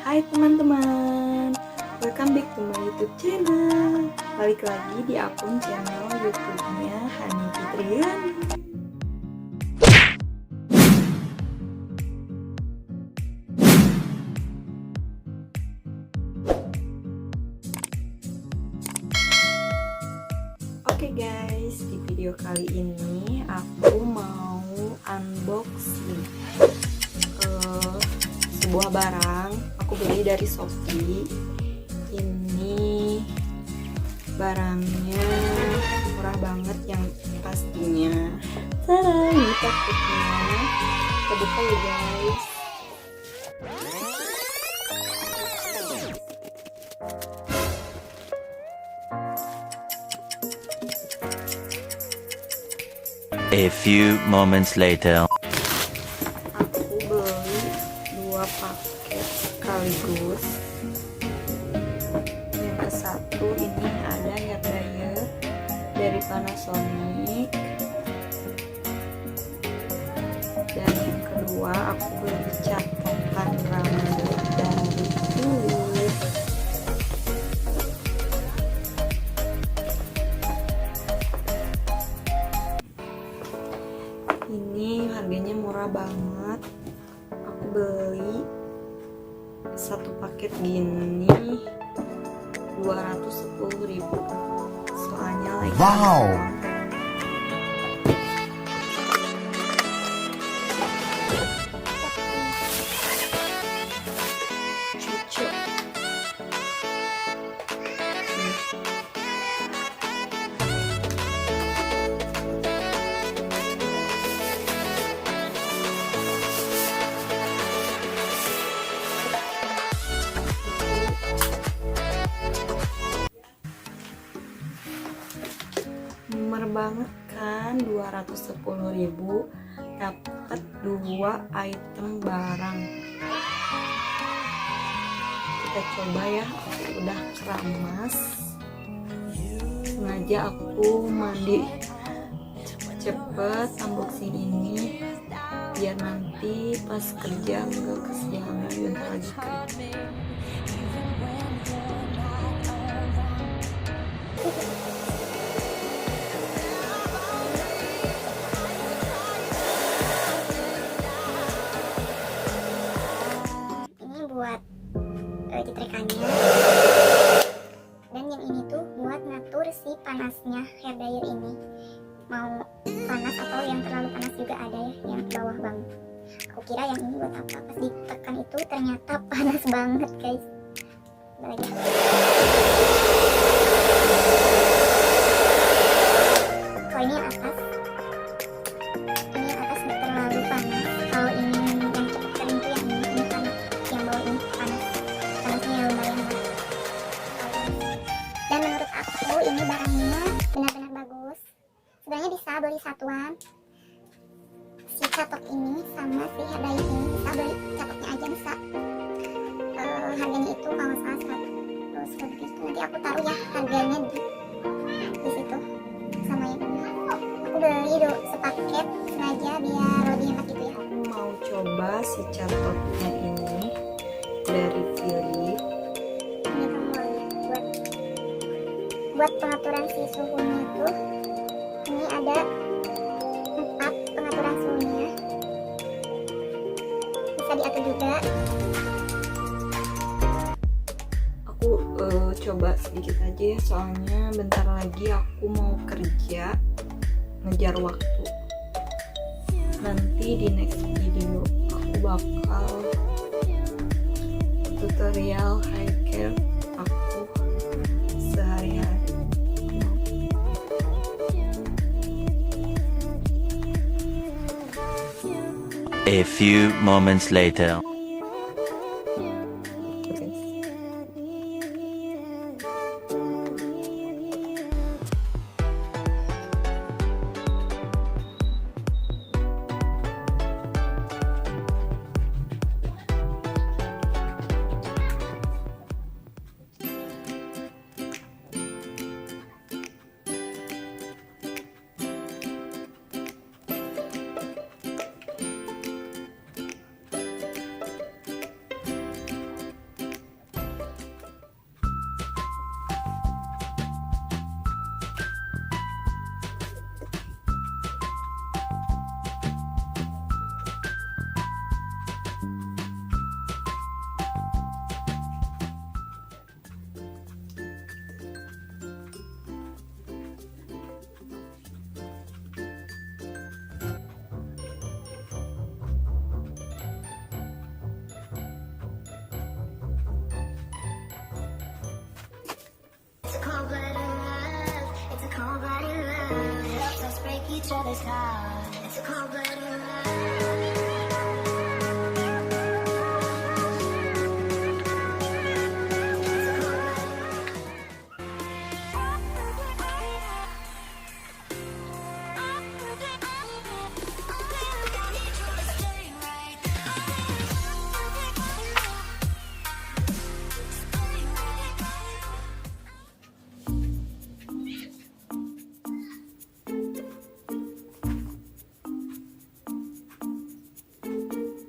Hai teman-teman, welcome back to my YouTube channel. Balik lagi di akun channel YouTube-nya Hanya. Oke guys, di video kali ini aku mau unboxing sebuah barang aku beli dari Shopee. Ini barangnya murah banget yang pastinya. Tada, ini paketnya. Kita buka ya guys. A few moments later. Aku beli 2 paket sekaligus. Yang ke satu ini ada hair dryer dari Panasonic. Dan yang kedua aku beli catokan rambut dari Riview. Ini harganya murah banget. Aku beli satu paket gini 210.000. Soalnya lagi cucu. Murah banget kan, 210.000 dapat 2 item barang. Kita coba ya, aku udah keramas. Sengaja aku mandi cepet unboxing ini biar nanti pas kerja nggak kesiangan, bentar lagi kerja. Buat cetrekannya, dan yang ini tuh buat ngatur si panasnya hair dryer ini, mau panas atau yang terlalu panas juga ada ya, yang bawah banget. Aku kira yang ini buat apa, pas ditekan itu ternyata panas banget guys. Udah lagi. Kalau ini yang atas, terlalu panas. Kalau ini yang cepet kering tuh yang ini panas, yang bawah ini panas. Panasnya lumayan lah. Dan menurut aku ini barangnya benar-benar bagus. Sebenarnya bisa beli satuan, si catok ini sama si hair dryer ini bisa beli catoknya aja bisa. Harganya itu kalau nggak salah 100 lebih. Nanti aku taruh ya harganya di situ sama yang ini. Aku beli sepaket sengaja biar lebih enak gitu ya. Aku mau coba si catoknya ini dari Philip. Ini kamu buat pengaturan si suhunya itu. Ini ada 4 pengaturan suhunya, bisa diatur juga. Aku coba sedikit aja ya, soalnya bentar lagi aku mau kerja, ngejar waktu. Nanti di next video aku bakal tutorial hair care aku sehari-hari. A few moments later.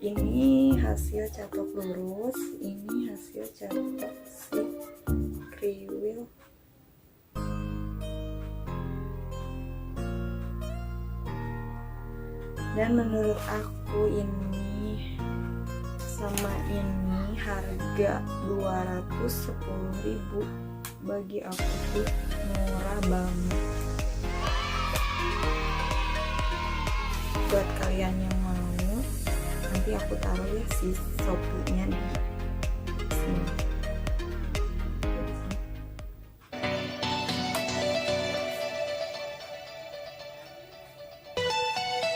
Ini hasil catok lurus, ini hasil catok si Riview. Dan menurut aku ini sama ini harga 210.000 bagi aku tuh murah banget. Buat kalian yang mau, nanti aku taruh ya si Shopee-nya di sini.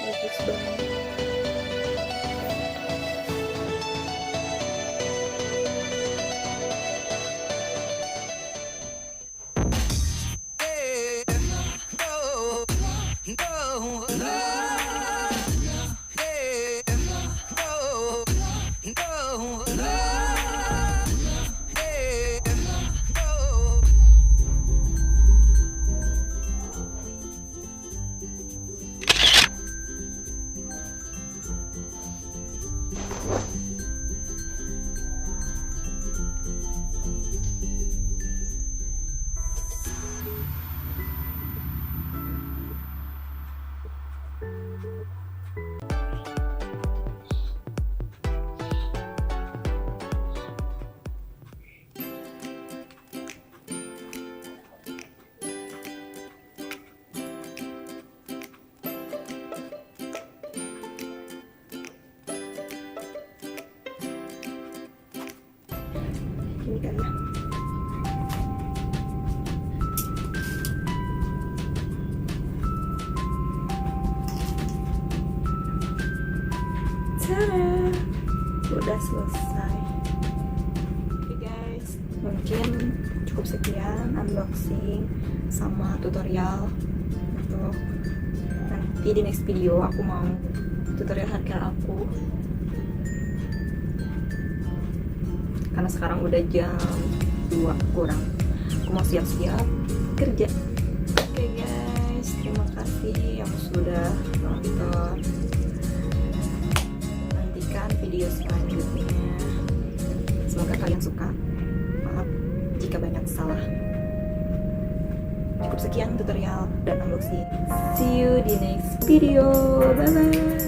Bagus banget. Ini kan ya. Tada, udah selesai. Oke guys, mungkin cukup sekian unboxing sama tutorial. Gitu. Nanti di next video aku mau tutorial haircare aku, karena sekarang udah jam 2 kurang. Aku mau siap-siap kerja. Oke guys, terima kasih yang sudah nonton. Nantikan video selanjutnya. Semoga kalian suka. Maaf jika banyak salah. Cukup sekian tutorial dan unboxing. See you di next video. Bye bye.